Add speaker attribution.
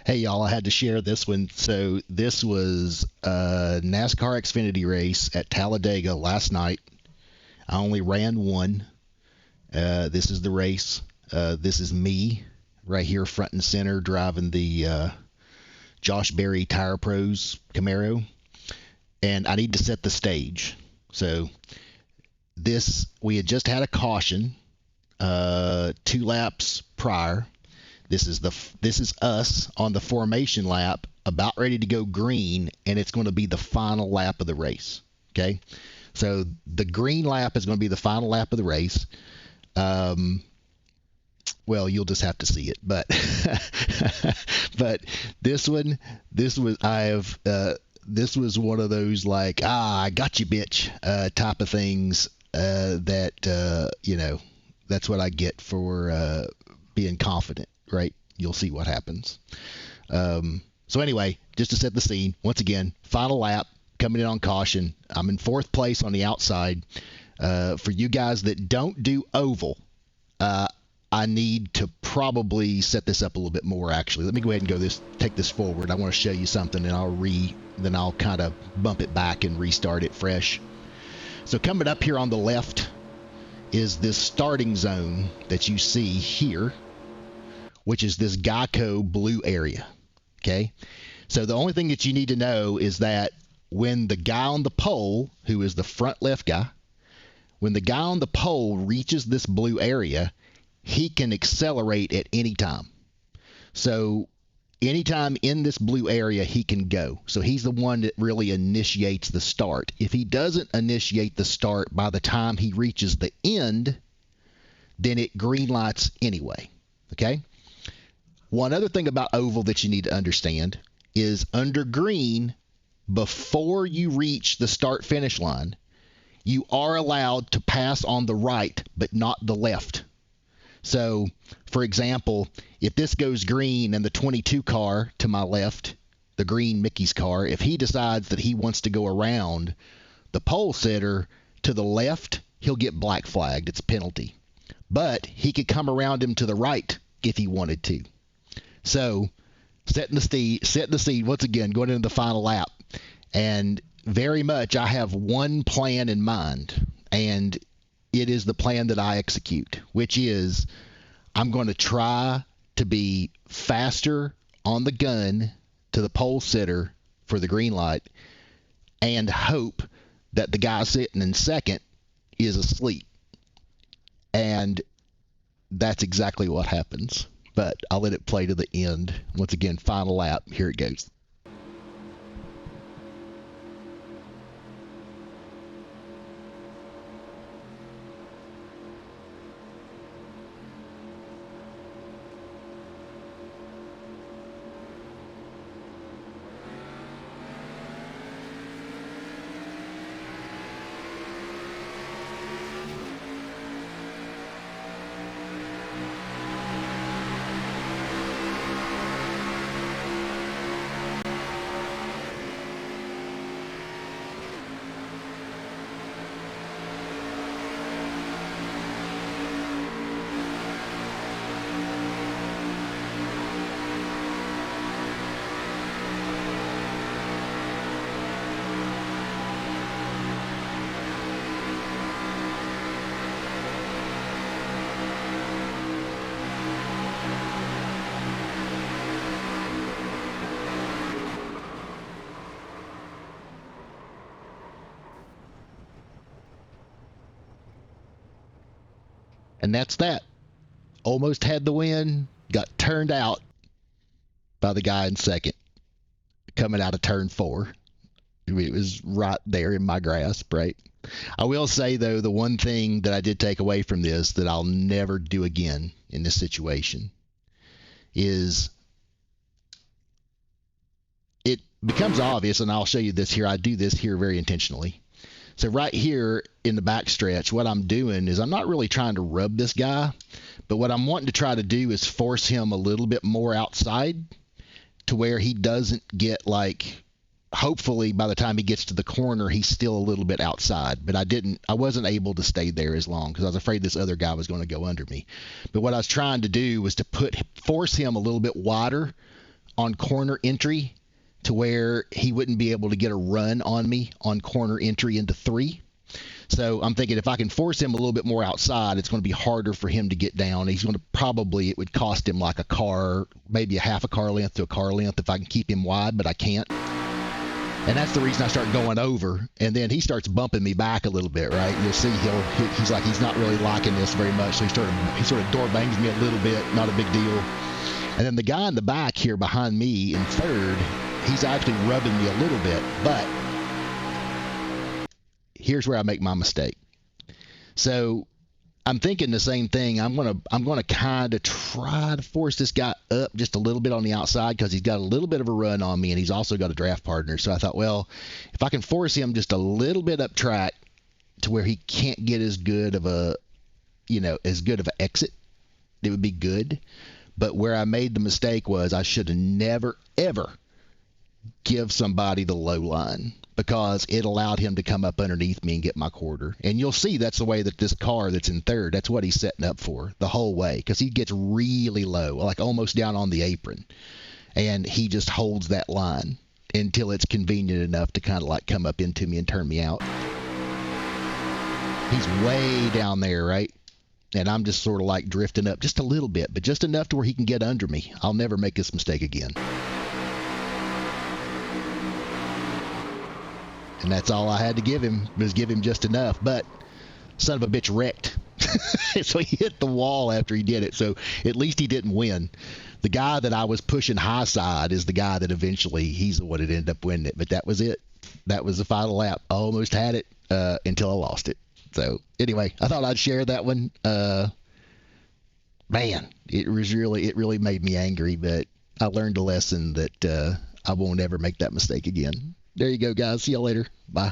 Speaker 1: Hey y'all, I had to share this one. So this was a NASCAR Xfinity race at Talladega last night. I only ran one. This is the race. This is me right here front and center driving the Josh Berry Tire Pros Camaro. And I need to set the stage. So we had just had a caution 2 laps prior. This is us on the formation lap, about ready to go green, and it's going to be the final lap of the race. Okay, so the green lap is going to be the final lap of the race. Well, you'll just have to see it, but but this was one of those like I got you, bitch, type of things that that's what I get for being confident. Right? You'll see what happens. So anyway, just to set the scene, once again, final lap, coming in on caution. I'm in 4th place on the outside. For you guys that don't do oval, I need to probably set this up a little bit more, actually. Let me go ahead and take this forward. I want to show you something, and then I'll kind of bump it back and restart it fresh. So coming up here on the left is this starting zone that you see here, which is this Geico blue area. Okay? So the only thing that you need to know is that when the guy on the pole, who is the front left guy, when the guy on the pole reaches this blue area, he can accelerate at any time. So anytime in this blue area, he can go. So he's the one that really initiates the start. If he doesn't initiate the start by the time he reaches the end, then it green lights anyway. Okay? One other thing about oval that you need to understand is under green, before you reach the start-finish line, you are allowed to pass on the right, but not the left. So, for example, if this goes green and the 22 car to my left, the green Mickey's car, if he decides that he wants to go around the pole sitter to the left, he'll get black flagged. It's a penalty. But he could come around him to the right if he wanted to. So, setting the seed once again, going into the final lap. And very much I have one plan in mind, and it is the plan that I execute, which is I'm going to try to be faster on the gun to the pole sitter for the green light and hope that the guy sitting in second is asleep. And that's exactly what happens. But I'll let it play to the end. Once again, final lap. Here it goes. And that's that. Almost had the win, got turned out by the guy in second coming out of turn 4. It was right there in my grasp, right? I will say, though, the one thing that I did take away from this that I'll never do again in this situation is it becomes obvious, and I'll show you this here. I do this here very intentionally. So right here in the backstretch, what I'm doing is I'm not really trying to rub this guy, but what I'm wanting to try to do is force him a little bit more outside to where he doesn't get like, hopefully by the time he gets to the corner, he's still a little bit outside. But I wasn't able to stay there as long because I was afraid this other guy was going to go under me. But what I was trying to do was to force him a little bit wider on corner entry to where he wouldn't be able to get a run on me on corner entry into 3. So I'm thinking if I can force him a little bit more outside, it's going to be harder for him to get down. He's going to probably, it would cost him like a car, maybe a half a car length to a car length if I can keep him wide, but I can't. And that's the reason I start going over. And then he starts bumping me back a little bit, right? You'll see he's like, he's not really liking this very much. So he sort of door bangs me a little bit, not a big deal. And then the guy in the back here behind me in third, he's actually rubbing me a little bit, but here's where I make my mistake. So I'm thinking the same thing. I'm gonna kind of try to force this guy up just a little bit on the outside because he's got a little bit of a run on me and he's also got a draft partner. So I thought, well, if I can force him just a little bit up track to where he can't get as good of an exit, it would be good. But where I made the mistake was I should have never ever give somebody the low line, because it allowed him to come up underneath me and get my quarter. And you'll see that's the way that this car that's in third, that's what he's setting up for the whole way, because he gets really low, like almost down on the apron, and he just holds that line until it's convenient enough to kind of like come up into me and turn me out. He's way down there, right? And I'm just sort of like drifting up just a little bit, but just enough to where he can get under me. I'll never make this mistake again. And that's all I had to give him, was give him just enough. But son of a bitch wrecked. So he hit the wall after he did it. So at least he didn't win. The guy that I was pushing high side is the guy that eventually, he's the one that ended up winning it. But that was it. That was the final lap. I almost had it until I lost it. So anyway, I thought I'd share that one. Man, it really made me angry, but I learned a lesson that I won't ever make that mistake again. There you go, guys. See y'all later. Bye.